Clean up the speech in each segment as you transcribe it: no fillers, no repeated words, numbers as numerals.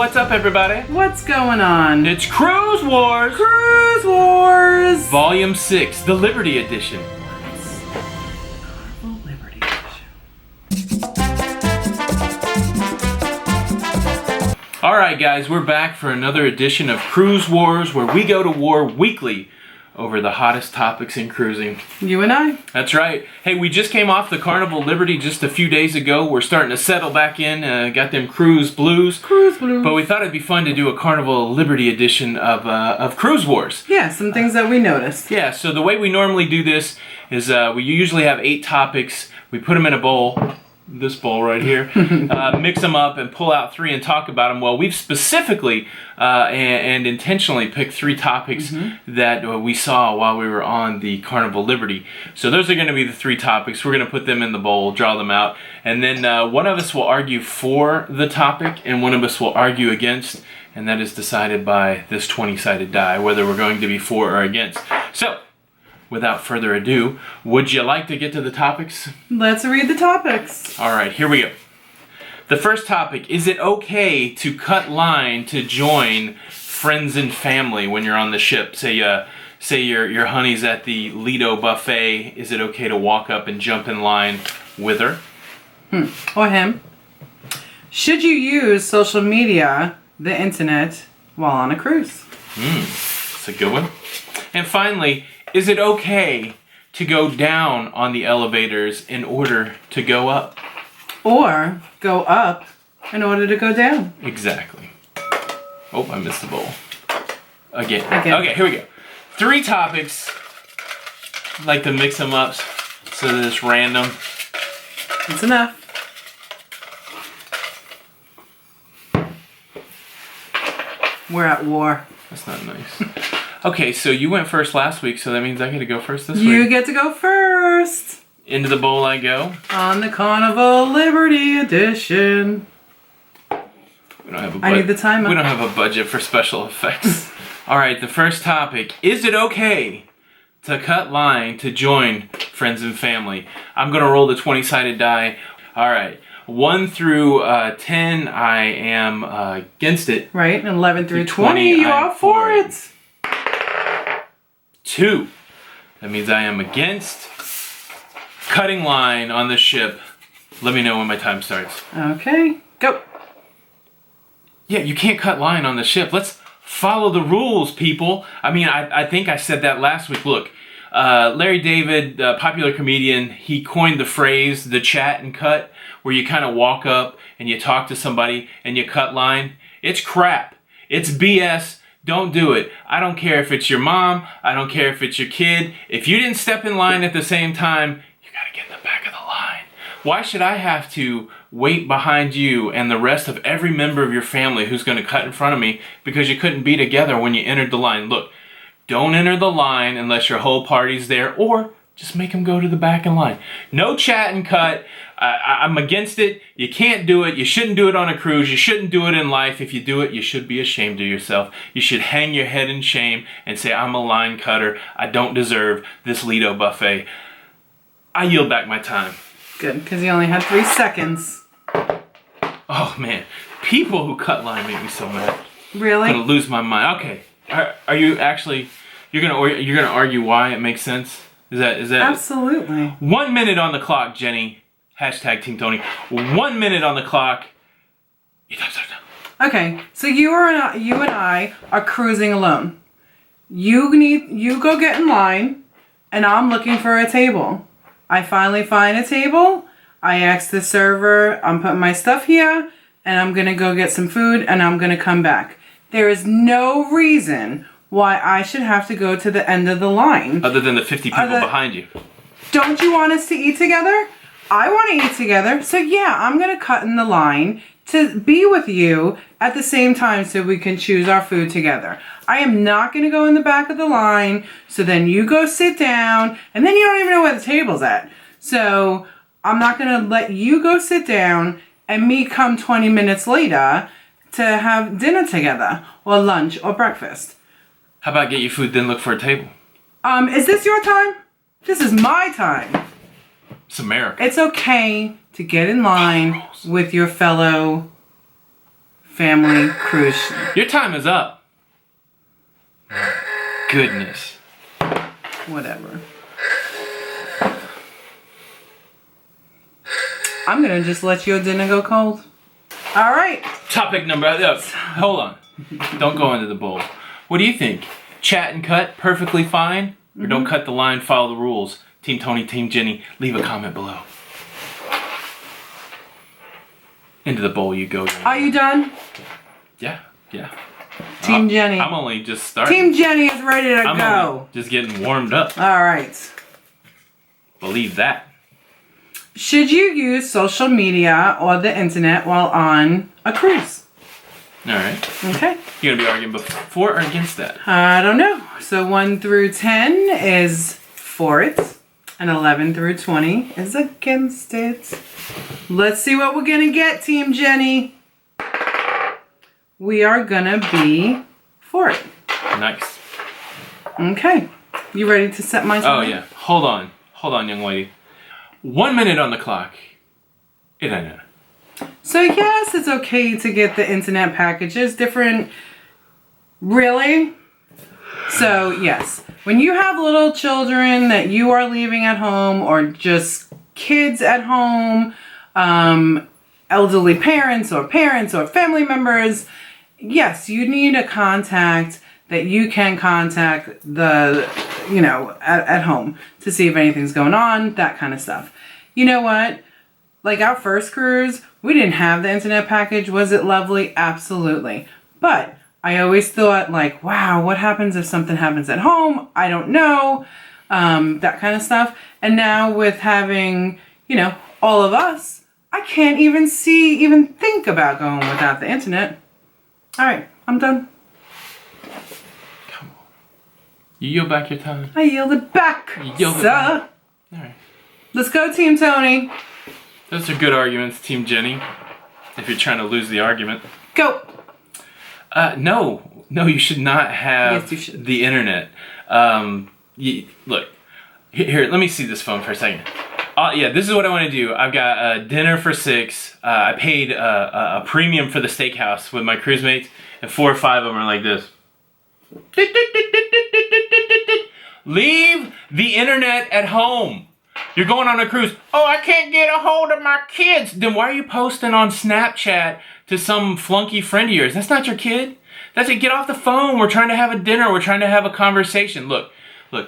what's up everybody? What's going on? It's Cruise Wars! Cruise Wars! Volume 6, the Liberty Edition. Carnival Liberty Edition. Alright guys, we're back for another edition of Cruise Wars where we go to war weekly over the hottest topics in cruising. You and I. That's right. Hey, we just came off the Carnival Liberty just a few days ago. We're starting to settle back in, got them cruise blues. Cruise blues. But we thought it'd be fun to do a Carnival Liberty edition of Cruise Wars. Yeah, some things that we noticed. Yeah, so the way we normally do this is we usually have 8 topics. We put them in a bowl, this bowl right here, mix them up and pull out 3 and talk about them. Well, we've specifically and intentionally picked 3 topics that we saw while we were on the Carnival Liberty. So those are going to be the 3 topics. We're going to put them in the bowl, draw them out, and then one of us will argue for the topic and one of us will argue against, and that is decided by this 20-sided die, whether we're going to be for or against. So, without further ado, would you like to get to the topics? Let's read the topics. All right, here we go. The first topic, is it okay to cut line to join friends and family when you're on the ship? Say your honey's at the Lido buffet. Is it okay to walk up and jump in line with her? Or him. Should you use social media, the internet, while on a cruise? That's a good one. And finally, is it okay to go down on the elevators in order to go up? Or go up in order to go down? Exactly. Oh, I missed the bowl. Again. Okay, here we go. 3 topics. I'd like to mix them up so that it's random. It's enough. We're at war. That's not nice. Okay, so you went first last week, so that means I get to go first this You week. get to go first. Into the bowl I go. On the Carnival Liberty Edition. We don't have a I need the timer. We don't have a budget for special effects. All right, the first topic. Is it okay to cut line to join friends and family? I'm going to roll the 20-sided die. All right. 1 through 10, I am against it. Right, and 11 through 20, you are for it. 2. That means I am against cutting line on the ship. Let me know when my time starts. Okay, go. Yeah, you can't cut line on the ship. Let's follow the rules, people. I mean, I think I said that last week. Look, Larry David, popular comedian, he coined the phrase, the chat and cut, where you kind of walk up and you talk to somebody and you cut line. It's crap. It's BS. Don't do it. I don't care if it's your mom. I don't care if it's your kid. If you didn't step in line at the same time, you gotta get in the back of the line. Why should I have to wait behind you and the rest of every member of your family who's gonna cut in front of me because you couldn't be together when you entered the line? Look, don't enter the line unless your whole party's there, or just make them go to the back in line. No chat and cut. I'm against it. You can't do it. You shouldn't do it on a cruise. You shouldn't do it in life. If you do it, you should be ashamed of yourself. You should hang your head in shame and say, I'm a line cutter. I don't deserve this Lido buffet. I yield back my time. Good, because you only had 3 seconds. Oh man, people who cut line make me so mad. Really? I'm gonna lose my mind. Okay, are you actually? You're gonna argue why it makes sense? Is that? Absolutely. 1 minute on the clock, Jenny. Hashtag TeamTony. 1 minute on the clock. Okay, so you and I are cruising alone. You go get in line, and I'm looking for a table. I finally find a table. I ask the server, I'm putting my stuff here, and I'm gonna go get some food, and I'm gonna come back. There is no reason why I should have to go to the end of the line. Other than the 50 people behind you. Don't you want us to eat together? I want to eat together. So yeah, I'm going to cut in the line to be with you at the same time so we can choose our food together. I am not going to go in the back of the line, so then you go sit down, and then you don't even know where the table's at. So I'm not going to let you go sit down and me come 20 minutes later to have dinner together, or lunch, or breakfast. How about get your food, then look for a table? Is this your time? This is my time. It's America. It's okay to get in line with your fellow family cruise. Your time is up. Goodness. Whatever. I'm gonna just let your dinner go cold. All right. Topic number. Hold on. Don't go into the bowl. What do you think? Chat and cut perfectly fine, or don't cut the line? Follow the rules. Team Tony, Team Jenny. Leave a comment below. Into the bowl you go. Are you done? Yeah. Team Jenny. I'm only just starting. Team Jenny is ready to I'm go. only just getting warmed up. All right. Believe that. Should you use social media or the internet while on a cruise? All right. Okay. You're gonna be arguing for or against that? I don't know. So 1 through 10 is for it, and 11 through 20 is against it. Let's see what we're gonna get, Team Jenny. We are gonna be for it. Nice. Okay. You ready to set my time? Oh yeah. Hold on, young lady. 1 minute on the clock. It ain't it. So yes, it's okay to get the internet packages. Different. Really? So yes, when you have little children that you are leaving at home, or just kids at home, elderly parents or family members, yes, you need a contact that you can contact at home to see if anything's going on, that kind of stuff. You know what? Like our first cruise, we didn't have the internet package. Was it lovely? Absolutely. But I always thought like, wow, what happens if something happens at home? I don't know. That kind of stuff. And now with having, all of us, I can't even think about going without the internet. All right, I'm done. Come on. You yield back your time. I yield it back, You yield it sir. back. All right. Let's go, Team Tony. Those are good arguments, Team Jenny. If you're trying to lose the argument. Go. No, you should not have Yes, you should. the internet. Look, here, let me see this phone for a second. Yeah, this is what I want to do. I've got dinner for 6. I paid a premium for the steakhouse with my cruise mates, and 4 or 5 of them are like this. Leave the internet at home. You're going on a cruise. Oh, I can't get a hold of my kids. Then why are you posting on Snapchat to some flunky friend of yours? That's not your kid. That's it. Get off the phone. We're trying to have a dinner. We're trying to have a conversation. Look,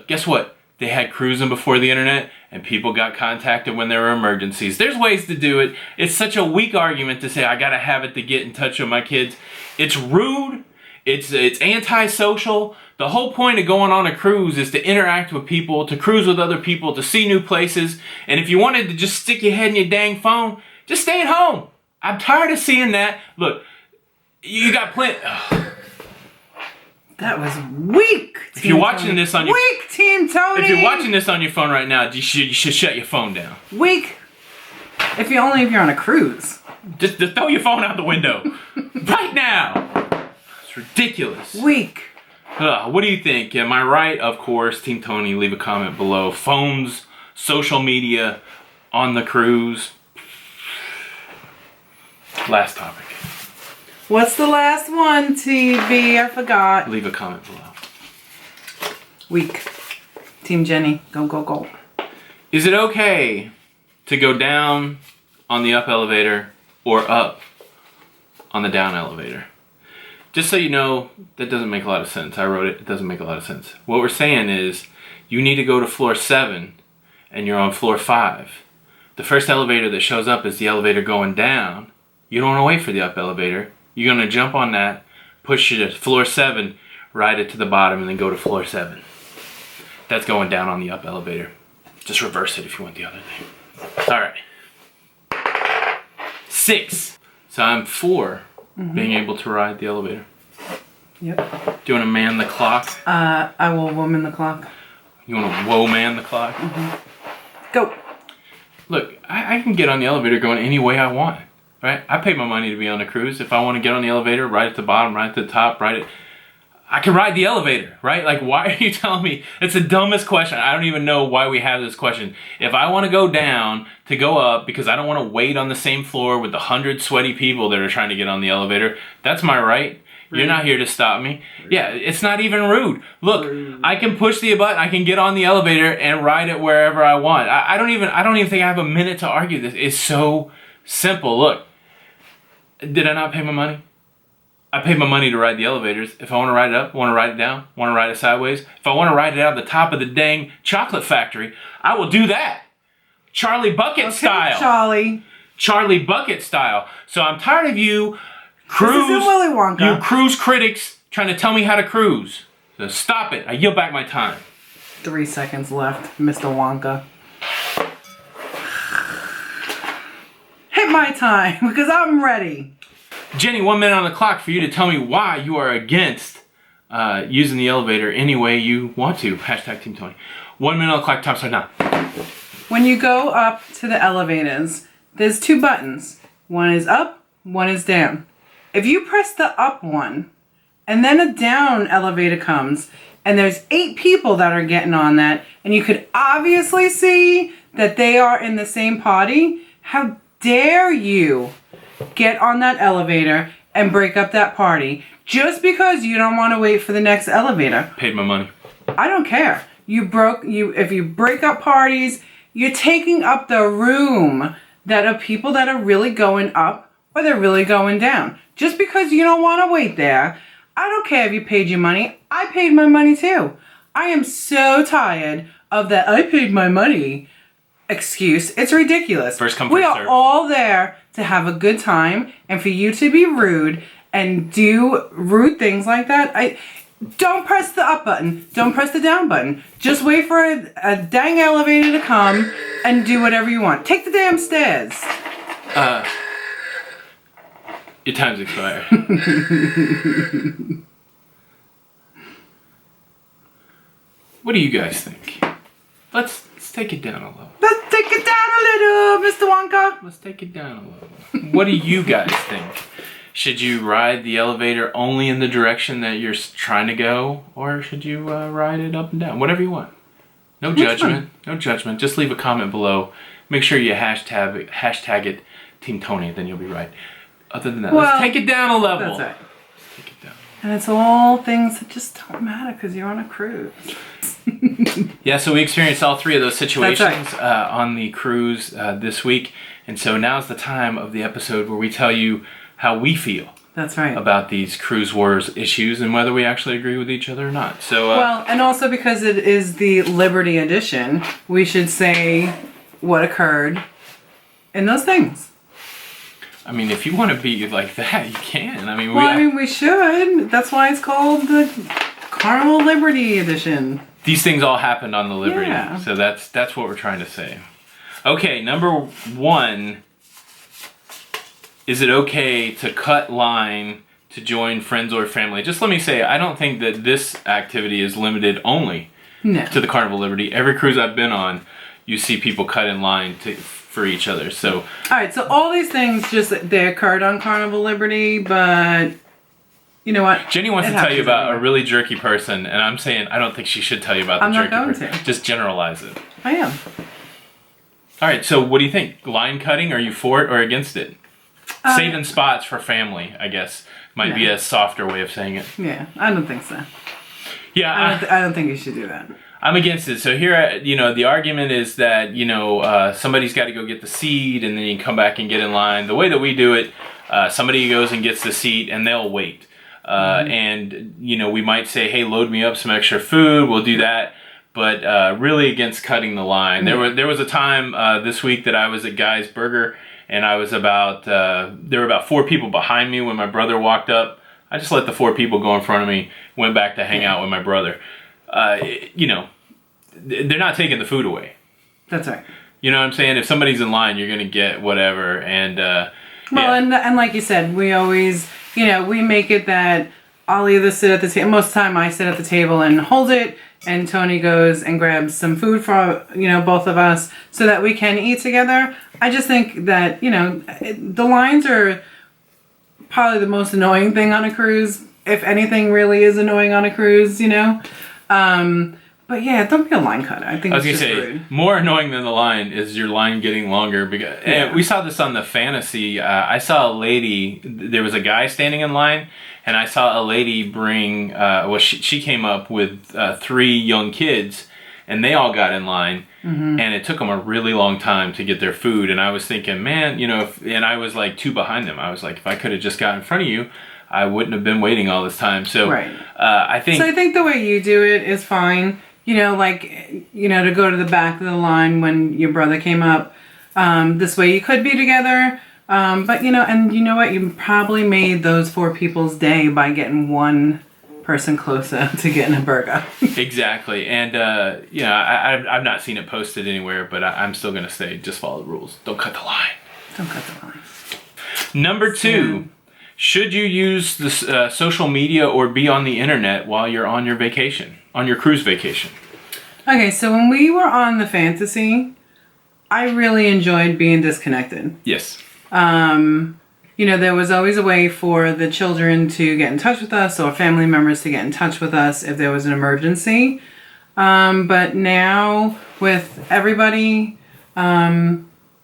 guess what? They had cruising before the internet, and people got contacted when there were emergencies. There's ways to do it. It's such a weak argument to say, I gotta have it to get in touch with my kids. It's rude. It's antisocial. The whole point of going on a cruise is to interact with people, to cruise with other people, to see new places. And if you wanted to just stick your head in your dang phone, just stay at home. I'm tired of seeing that. Look, you got plenty. That was weak. If you're watching this on your weak, Team Tony. If you're watching this on your phone right now, you should shut your phone down. Weak. If you're on a cruise. Just throw your phone out the window right now. It's ridiculous. Weak. What do you think? Am I right? Of course. Team Tony, leave a comment below. Phones, social media, on the cruise. Last topic. What's the last one, TV? I forgot. Leave a comment below. Weak. Team Jenny, go, go, go. Is it okay to go down on the up elevator or up on the down elevator? Just so you know, that doesn't make a lot of sense. I wrote it. It doesn't make a lot of sense. What we're saying is you need to go to floor 7 and you're on floor 5. The first elevator that shows up is the elevator going down. You don't want to wait for the up elevator. You're going to jump on that, push it to floor 7, ride it to the bottom, and then go to floor 7. That's going down on the up elevator. Just reverse it if you want the other thing. All right. 6. So I'm 4, being able to ride the elevator. Yep. Do you want to man the clock? I will woman the clock. You want to whoa man the clock? Go. Look, I can get on the elevator going any way I want. Right? I pay my money to be on a cruise. If I want to get on the elevator, ride at the bottom, ride at the top, ride it. I can ride the elevator, right? Like, why are you telling me? It's the dumbest question. I don't even know why we have this question. If I want to go down to go up because I don't want to wait on the same floor with the 100 sweaty people that are trying to get on the elevator, that's my right. You're not here to stop me. Yeah, it's not even rude. Look, I can push the button. I can get on the elevator and ride it wherever I want. I don't even think I have a minute to argue this. It's so simple. Look, did I not pay my money? I paid my money to ride the elevators. If I want to ride it up, want to ride it down, want to ride it sideways, if I want to ride it out the top of the dang chocolate factory, I will do that. Charlie Bucket style. Charlie Bucket style. So I'm tired of you cruise. This isn't Willy Wonka. You cruise critics trying to tell me how to cruise. So stop it. I yield back my time. 3 seconds left, Mr. Wonka. Hit my time because I'm ready. Jenny, 1 minute on the clock for you to tell me why you are against using the elevator any way you want to. Hashtag TeamTony. 1 minute on the clock, time start now. When you go up to the elevators, there's 2 buttons. One is up, one is down. If you press the up one, and then a down elevator comes, and there's 8 people that are getting on that, and you could obviously see that they are in the same party, how dare you get on that elevator and break up that party just because you don't want to wait for the next elevator. Paid my money. I don't care. If you break up parties, you're taking up the room that of people that are really going up or they're really going down. Just because you don't want to wait there, I don't care if you paid your money. I paid my money too. I am so tired of that I paid my money excuse. It's ridiculous. First come, we first are serve. all there to have a good time, and for you to be rude and do rude things like that, don't press the up button. Don't press the down button. Just wait for a dang elevator to come and do whatever you want. Take the damn stairs. Your time's expired. What do you guys think? Let's take it down a little. Let's take it down a little, Mr. Wonka. Let's take it down a little. What do you guys think? Should you ride the elevator only in the direction that you're trying to go, or should you ride it up and down? Whatever you want. No judgment. No judgment. Just leave a comment below. Make sure you hashtag it TeamTony, then you'll be right. Other than that, let's take it down a level. That's right. Let's take it down. And it's all things that just don't matter because you're on a cruise. Yeah, so we experienced all 3 of those situations on the cruise this week. And so now's the time of the episode where we tell you how we feel. That's right. About these cruise wars issues and whether we actually agree with each other or not. So well, and also because it is the Liberty edition, we should say what occurred in those things. I mean, if you want to be like that, you can. I mean, we should. That's why it's called the Carnival Liberty edition. These things all happened on the Liberty. Yeah. So that's what we're trying to say. Okay, number 1. Is it okay to cut line to join friends or family? Just let me say, I don't think that this activity is limited only to the Carnival Liberty. Every cruise I've been on, you see people cut in line for each other. So, all right, so all these things they occurred on Carnival Liberty, but you know what? Jenny wants to tell you about a really jerky person, and I'm saying I don't think she should tell you about the jerky person. Just generalize it. I am. All right, so what do you think? Line cutting, are you for it or against it? Saving spots for family, I guess, might be a softer way of saying it. Yeah, I don't think so. Yeah, I don't think you should do that. I'm against it. So here, the argument is that, somebody's got to go get the seat and then you can come back and get in line. The way that we do it, somebody goes and gets the seat and they'll wait. And, we might say, hey, load me up some extra food. We'll do that. But really against cutting the line. There was a time this week that I was at Guy's Burger and I was there were about 4 people behind me when my brother walked up. I just let the 4 people go in front of me, went back to hang out with my brother. They're not taking the food away. That's right. You know what I'm saying? If somebody's in line, you're going to get whatever. And and like you said, we always, we make it that I'll either sit at the table. Most of the time I sit at the table and hold it, and Tony goes and grabs some food for, both of us so that we can eat together. I just think that, the lines are probably the most annoying thing on a cruise, if anything really is annoying on a cruise, you know. But yeah, don't be a line cutter. I think I was it's gonna just say, rude. more annoying than the line is your line getting longer. Because and we saw this on the fantasy. I saw a lady. There was a guy standing in line, and I saw a lady bring. She came up with 3 young kids, and they all got in line, and it took them a really long time to get their food. And I was thinking, man, you know, and I was like 2 behind them. I was like, if I could have just got in front of you, I wouldn't have been waiting all this time. So I think. So I think the way you do it is fine. You know, like, you know, to go to the back of the line when your brother came up. This way you could be together. But, you know, and you know what? You probably made those 4 people's day by getting one person closer to getting a burger. Exactly. And, you know, I've not seen it posted anywhere, but I'm still going to say just follow the rules. Don't cut the line. Don't cut the line. Number 2. Should you use the social media or be on the internet while you're on your vacation, on your cruise vacation? Okay, so when we were on the fantasy, I really enjoyed being disconnected. Yes. You know, there was always a way for the children to get in touch with us or family members to get in touch with us if there was an emergency. But now with everybody,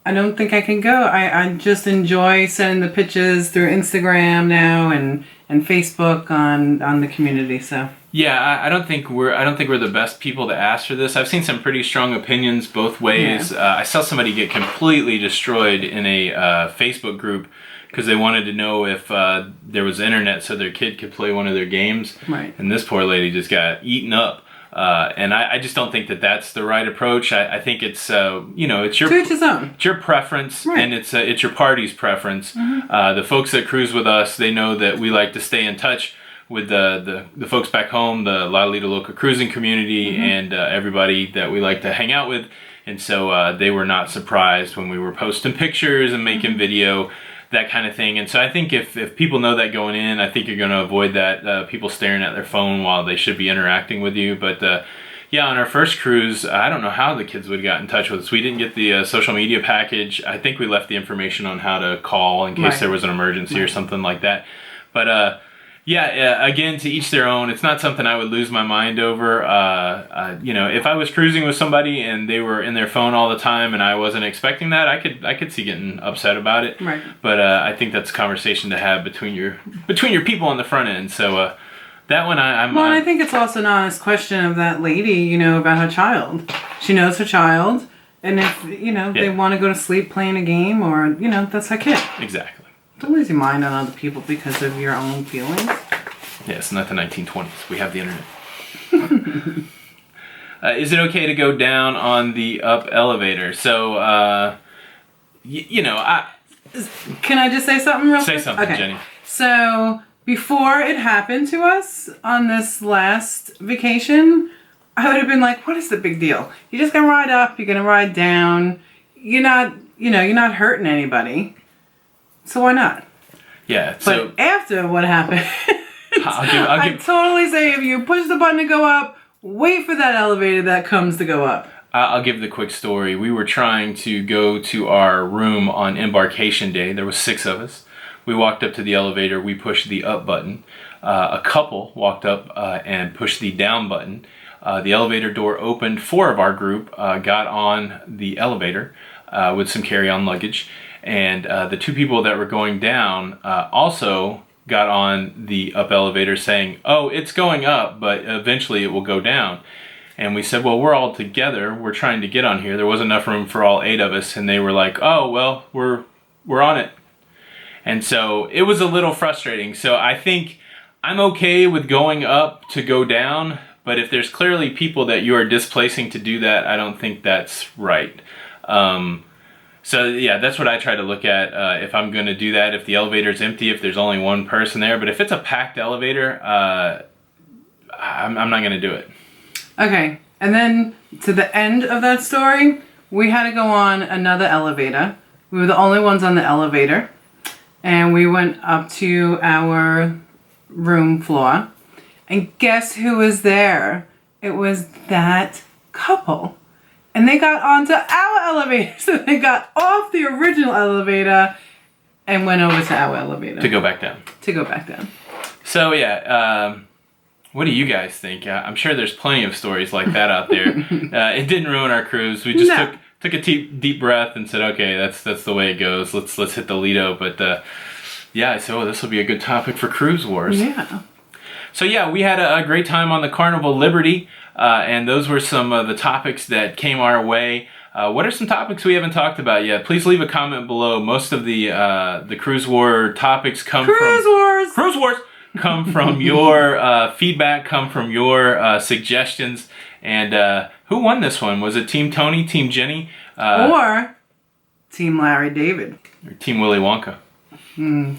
I don't think I can go. I just enjoy sending the pictures through Instagram now and Facebook on the community. So yeah, I don't think we're the best people to ask for this. I've seen some pretty strong opinions both ways. Yeah. I saw somebody get completely destroyed in a Facebook group because they wanted to know if there was internet so their kid could play one of their games. Right. And this poor lady just got eaten up. And I just don't think that that's the right approach. I think it's you know, it's your to each his own. It's your preference, Right. and it's your party's preference. The folks that cruise with us, they know that we like to stay in touch with the folks back home, the Lido Loca cruising community, and everybody that we like to hang out with. And so they were not surprised when we were posting pictures and making video, that kind of thing. And so I think if people know that going in, I think you're going to avoid that, people staring at their phone while they should be interacting with you. But yeah, on our first cruise, I don't know how the kids would have got in touch with us. We didn't get the social media package. I think we left the information on how to call in case there was an emergency or something like that. But yeah, again, to each their own. It's not something I would lose my mind over. You know, if I was cruising with somebody and they were in their phone all the time and I wasn't expecting that, I could see getting upset about it. Right. But I think that's a conversation to have between your people on the front end. So that one, I think it's also an honest question of that lady, you know, about her child. She knows her child, and if, you know, they want to go to sleep playing a game or, you know, that's her kid. Exactly. Don't lose your mind on other people because of your own feelings. Yeah, it's not the 1920s. We have the internet. Is it okay to go down on the up elevator? So, you know, Can I just say something real quick? Say something, Jenny. So, before it happened to us on this last vacation, I would have been like, what is the big deal? You're just going to ride up, you're going to ride down. You're not, you know, you're not hurting anybody. So why not? Yeah. So but after what happened, I'll give, I totally say if you push the button to go up, wait for that elevator that comes to go up. I'll give the quick story. We were trying to go to our room on embarkation day. There was 6 of us. We walked up to the elevator. We pushed the up button. A couple walked up and pushed the down button. The elevator door opened. 4 of our group got on the elevator with some carry-on luggage. And the 2 people that were going down also got on the up elevator saying, oh, it's going up, but eventually it will go down. And we said, well, we're all together. We're trying to get on here. There wasn't enough room for all 8 of us. And they were like, oh, well, we're on it. And so it was a little frustrating. So I think I'm okay with going up to go down. But if there's clearly people that you are displacing to do that, I don't think that's right. So yeah, that's what I try to look at if I'm going to do that. If the elevator's empty, if there's only 1 person there. But if it's a packed elevator, I'm not going to do it. Okay, and then to the end of that story, we had to go on another elevator. We were the only ones on the elevator. And we went up to our room floor. And guess who was there? It was that couple. And they got onto our elevator. So they got off the original elevator and went over to our elevator. To go back down. To go back down. So yeah, what do you guys think? I'm sure there's plenty of stories like that out there. It didn't ruin our cruise. We just took a deep breath and said, okay, that's the way it goes. Let's hit the Lido. But yeah, so this will be a good topic for Cruise Wars. Yeah. So yeah, we had a great time on the Carnival Liberty, and those were some of the topics that came our way. What are some topics we haven't talked about yet? Please leave a comment below. Most of the Cruise War topics come from Cruise Wars come from your feedback, come from your suggestions. And who won this one? Was it TeamTony, TeamJenny, or Team Larry David, or Team Willy Wonka?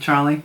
Charlie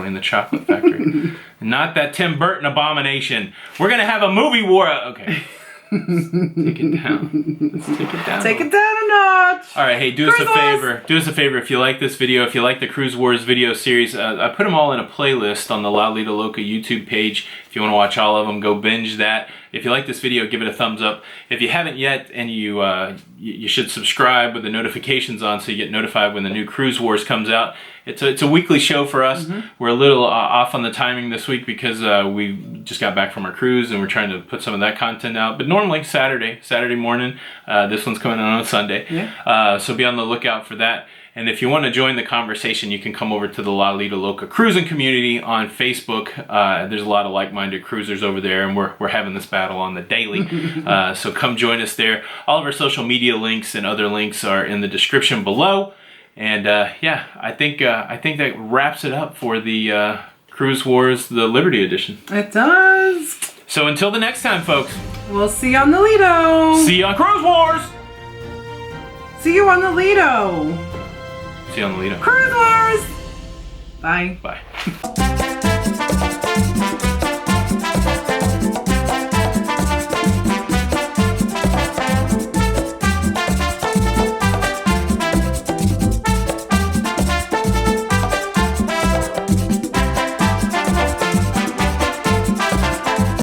and the Chocolate Factory. Not that Tim Burton abomination. We're gonna have a movie war. Okay. Take it down. Let's take it down. Take it down a notch. All right, hey, do us a favor. Do us a favor if you like this video, if you like the Cruise Wars video series. I put them all in a playlist on the Lido Loca YouTube page. If you want to watch all of them, go binge that. If you like this video, give it a thumbs up. If you haven't yet, and you should subscribe with the notifications on so you get notified when the new Cruise Wars comes out. It's a weekly show for us. We're a little off on the timing this week because we just got back from our cruise and we're trying to put some of that content out. But normally Saturday morning. This one's coming out on Sunday. Yeah. So be on the lookout for that. And if you want to join the conversation, you can come over to the Lido Loca cruising community on Facebook. There's a lot of like-minded cruisers over there, and we're having this battle on the daily. So come join us there. All of our social media links and other links are in the description below. And yeah, I think that wraps it up for the Cruise Wars, the Liberty Edition. It does. So until the next time, folks. We'll see you on the Lido. See you on Cruise Wars. See you on the Lido. See you on the Lido. Cruise Wars. Bye. Bye.